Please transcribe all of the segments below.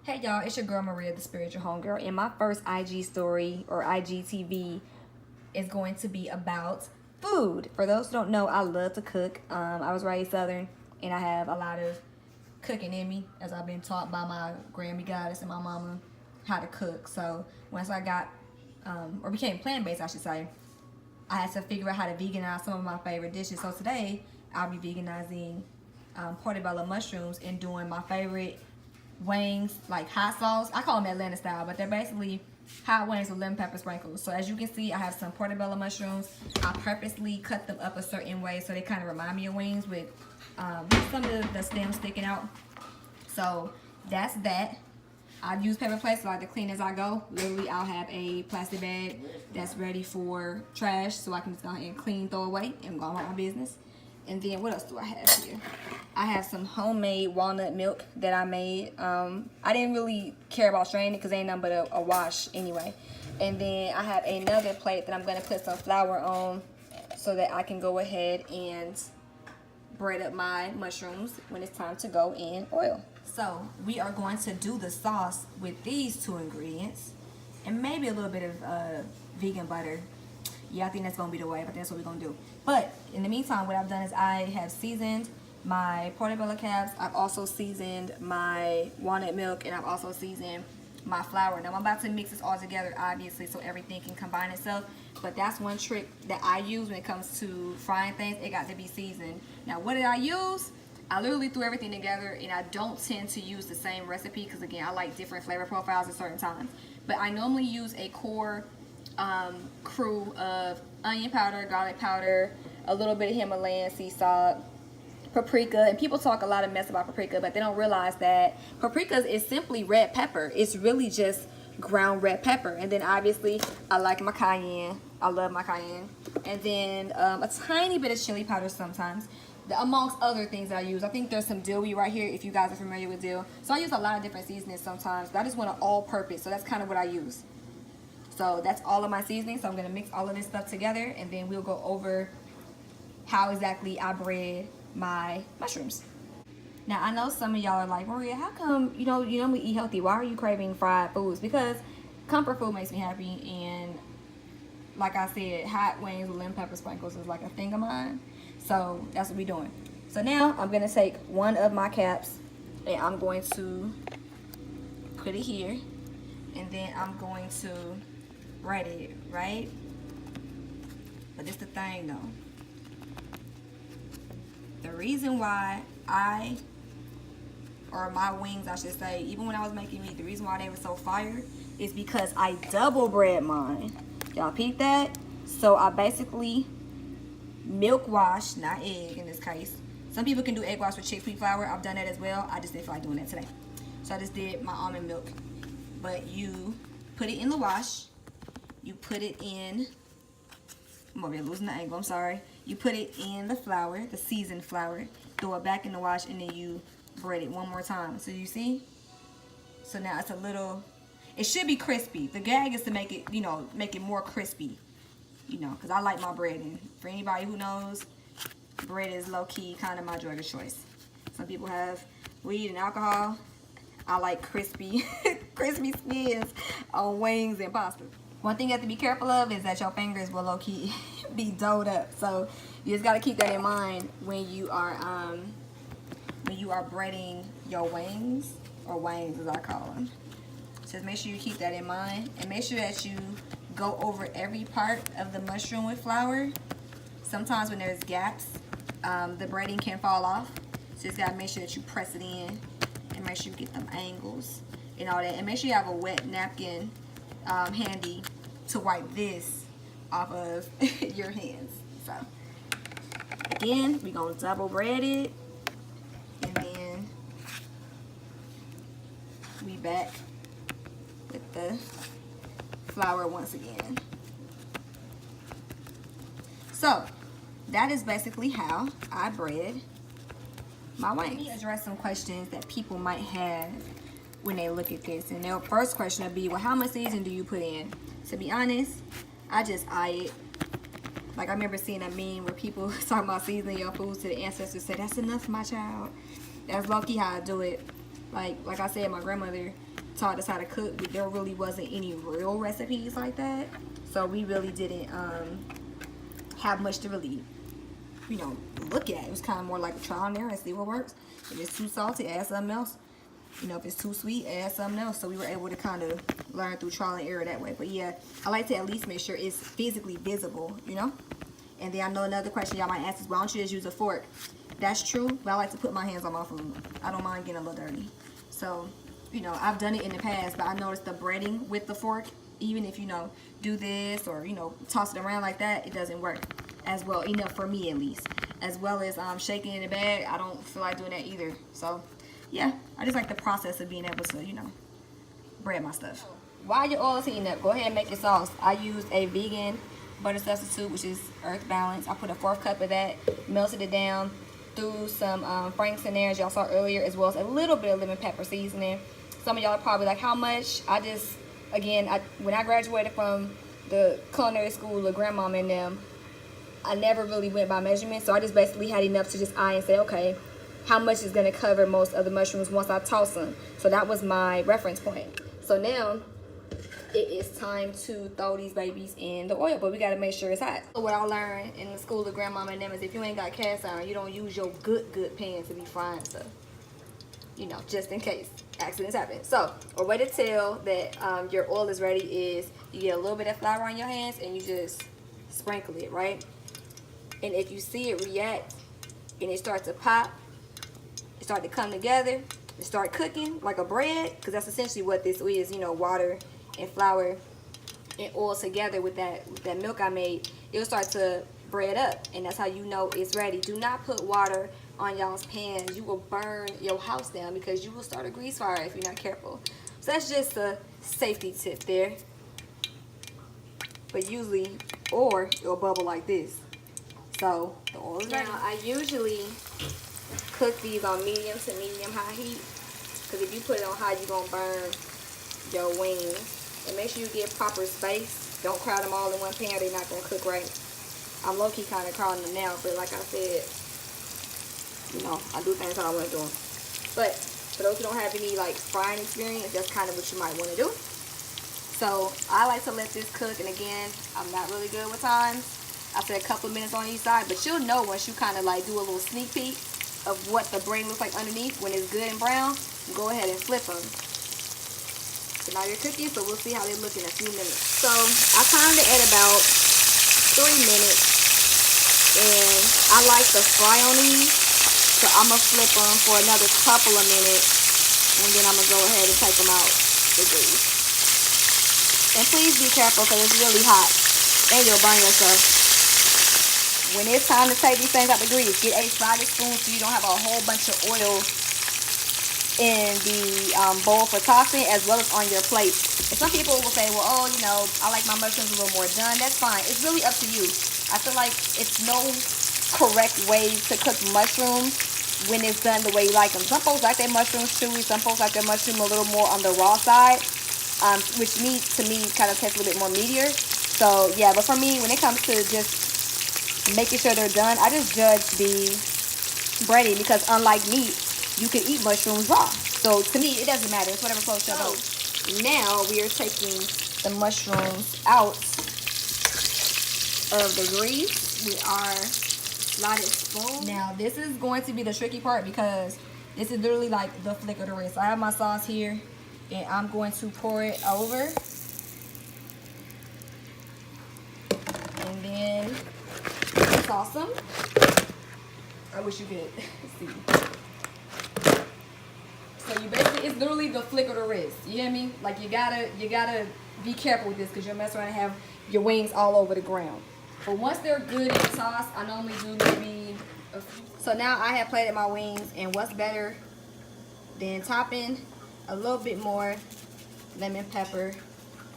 Hey y'all, it's your girl Maria, the spiritual homegirl, and my first IG story or IGTV is going to be about food. For those who don't know, I love to cook. I was raised Southern, and I have a lot of cooking in me, as I've been taught by my Grammy goddess and my mama how to cook. So once I got, or became plant-based, I should say, I had to figure out how to veganize some of my favorite dishes. So today, I'll be veganizing Portobello mushrooms and doing my favorite wings, like hot sauce. I call them Atlanta style, but they're basically hot wings with lemon pepper sprinkles. So as you can see, I have some Portobello mushrooms. I purposely cut them up a certain way so they kind of remind me of wings with some of the stems sticking out. So that's that. I use paper plates so I like to clean as I go. Literally, I'll have a plastic bag that's ready for trash so I can just go ahead and clean, throw away, and go about my business. And then what else do I have here? I have some homemade walnut milk that I made. I didn't really care about straining it because ain't nothing but a wash anyway. And then I have another plate that I'm going to put some flour on so that I can go ahead and bread up my mushrooms when it's time to go in oil. So we are going to do the sauce with these two ingredients and maybe a little bit of vegan butter. Yeah, I think that's going to be the way, but that's what we're going to do. But in the meantime, what I've done is I have seasoned my portobello caps. I've also seasoned my walnut milk, and I've also seasoned my flour. Now, I'm about to mix this all together, obviously, so everything can combine itself. But that's one trick that I use when it comes to frying things. It got to be seasoned. Now, what did I use? I literally threw everything together, and I don't tend to use the same recipe because, again, I like different flavor profiles at certain times. But I normally use a core crew of onion powder, garlic powder, a little bit of Himalayan sea salt, paprika. And people talk a lot of mess about paprika, but they don't realize that paprika is simply red pepper. It's really just ground red pepper. And then obviously I like my cayenne. I love my cayenne. And then a tiny bit of chili powder sometimes, amongst other things that I use. I think there's some dill right here if you guys are familiar with dill. So I use a lot of different seasonings sometimes, but I just want an all-purpose, so that's kind of what I use. So that's all of my seasoning. So I'm going to mix all of this stuff together, and then we'll go over how exactly I bread my mushrooms. Now, I know some of y'all are like, Maria, how come, you know we eat healthy? Why are you craving fried foods? Because comfort food makes me happy, and like I said, hot wings with lemon pepper sprinkles is like a thing of mine. So that's what we're doing. So now I'm going to take one of my caps, and I'm going to put it here, and then I'm going to bread it, right? But this the thing though. The reason why my wings I should say, even when I was making meat, the reason why they were so fire is because I double bread mine. Y'all peep that? So I basically milk wash, not egg in this case. Some people can do egg wash with chickpea flour. I've done that as well. I just didn't feel like doing that today. So I just did my almond milk. But you put it in the wash. You put it in, I'm over here losing the angle, I'm sorry. You put it in the flour, the seasoned flour, throw it back in the wash, and then you bread it one more time. So you see? So now it's a little, it should be crispy. The gag is to make it, make it more crispy, because I like my bread. And for anybody who knows, bread is low-key kind of my drug of choice. Some people have weed and alcohol. I like crispy, crispy skins on wings and pasta. One thing you have to be careful of is that your fingers will low-key be doughed up. So you just got to keep that in mind when you are breading your wings, or wangs as I call them. Just make sure you keep that in mind, and make sure that you go over every part of the mushroom with flour. Sometimes when there's gaps, the breading can fall off. So you just got to make sure that you press it in, and make sure you get them angles and all that. And make sure you have a wet napkin handy to wipe this off of your hands. So again, we're gonna double bread it, and then we back with the flour once again. So that is basically how I bread my wings. Let me address some questions that people might have when they look at this. And their first question would be, well, how much seasoning do you put in? To be honest, I just eye it. Like, I remember seeing a meme where people talking about seasoning your foods to the ancestors, say, that's enough, my child. That's low-key how I do it. Like I said, my grandmother, taught us how to cook, but there really wasn't any real recipes like that. So we really didn't have much to really, you know, look at. It was kind of more like a trial and error and see what works. If it's too salty, add something else. You know, if it's too sweet, add something else. So we were able to kind of learn through trial and error that way. But yeah, I like to at least make sure it's physically visible, you know. And then I know another question y'all might ask is, why don't you just use a fork? That's true, but I like to put my hands on my food. I don't mind getting a little dirty. So, you know, I've done it in the past, but I noticed the breading with the fork, even if, you know, do this or, you know, toss it around like that, it doesn't work as well, enough for me at least. As well as shaking in the bag, I don't feel like doing that either. So, yeah, I just like the process of being able to, you know, bread my stuff. While your oil is heating up, go ahead and make your sauce. I used a vegan butter substitute, which is Earth Balance. I put a 1/4 cup of that, melted it down, threw some Frank's in there, as y'all saw earlier, as well as a little bit of lemon pepper seasoning. Some of y'all are probably like, how much? I just, again, when I graduated from the culinary school of grandmama and them, I never really went by measurement, so I just basically had enough to just eye and say, okay, how much is going to cover most of the mushrooms once I toss them? So that was my reference point. So now it is time to throw these babies in the oil, but we got to make sure it's hot. So what I learned in the school of grandmama and them is if you ain't got cast iron, you don't use your good pan to be frying stuff. You know, just in case accidents happen. So a way to tell that your oil is ready is you get a little bit of flour on your hands and you just sprinkle it, right? And if you see it react and it starts to pop, it start to come together, and start cooking like a bread, because that's essentially what this is, you know, water and flour and oil together with that milk I made, it'll start to bread up, and that's how you know it's ready. Do not put water on y'all's pans. You will burn your house down because you will start a grease fire if you're not careful. So that's just a safety tip there. But usually, or it'll bubble like this. So the oil is ready. Now I usually cook these on medium to medium high heat, because if you put it on high, you're gonna burn your wings. And make sure you get proper space. Don't crowd them all in one pan, they're not gonna cook right. I'm low-key kind of crowding them now, but like I said, you know, I do things how I want to do them. But for those who don't have any like frying experience, that's kind of what you might want to do. So I like to let this cook, and again, I'm not really good with times. I said a couple of minutes on each side, but you'll know once you kind of like do a little sneak peek of what the brain looks like underneath when it's good and brown. Go ahead and flip them. So now you're cooking, so we'll see how they look in a few minutes. So I timed it at about 3 minutes, and I like to fry on these, so I'm gonna flip them for another couple of minutes, and then I'm gonna go ahead and take them out the grease. And please be careful because it's really hot and you'll burn yourself. When it's time to take these things out the grease, get a sliding spoon so you don't have a whole bunch of oil in the bowl for tossing, as well as on your plate. And some people will say, well, oh, you know, I like my mushrooms a little more done. That's fine. It's really up to you. I feel like it's no correct way to cook mushrooms when it's done the way you like them. Some folks like their mushrooms chewy. Some folks like their mushroom a little more on the raw side, which to me kind of tastes a little bit more meatier. So yeah, but for me, when it comes to just making sure they're done, I just judge the breading, because unlike meat, you can eat mushrooms raw. So to me, it doesn't matter. It's whatever floats your boat. Now we are taking the mushrooms out of the grease. We are sliding spoon. Now this is going to be the tricky part, because this is literally like the flick of the wrist. I have my sauce here, and I'm going to pour it over. And then toss them. I wish you could see. So you basically, it's literally the flick of the wrist. You hear me? Like you gotta be careful with this, because you'll mess around and have your wings all over the ground. But once they're good and tossed, I normally do maybe a few. So now I have plated my wings, and what's better than topping a little bit more lemon pepper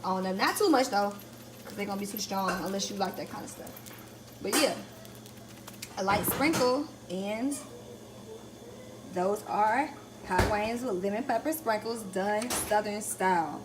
on them? Not too much though, because they're gonna be too strong unless you like that kind of stuff. But yeah, a light sprinkle, and those are hot wings with lemon pepper sprinkles, done Southern style.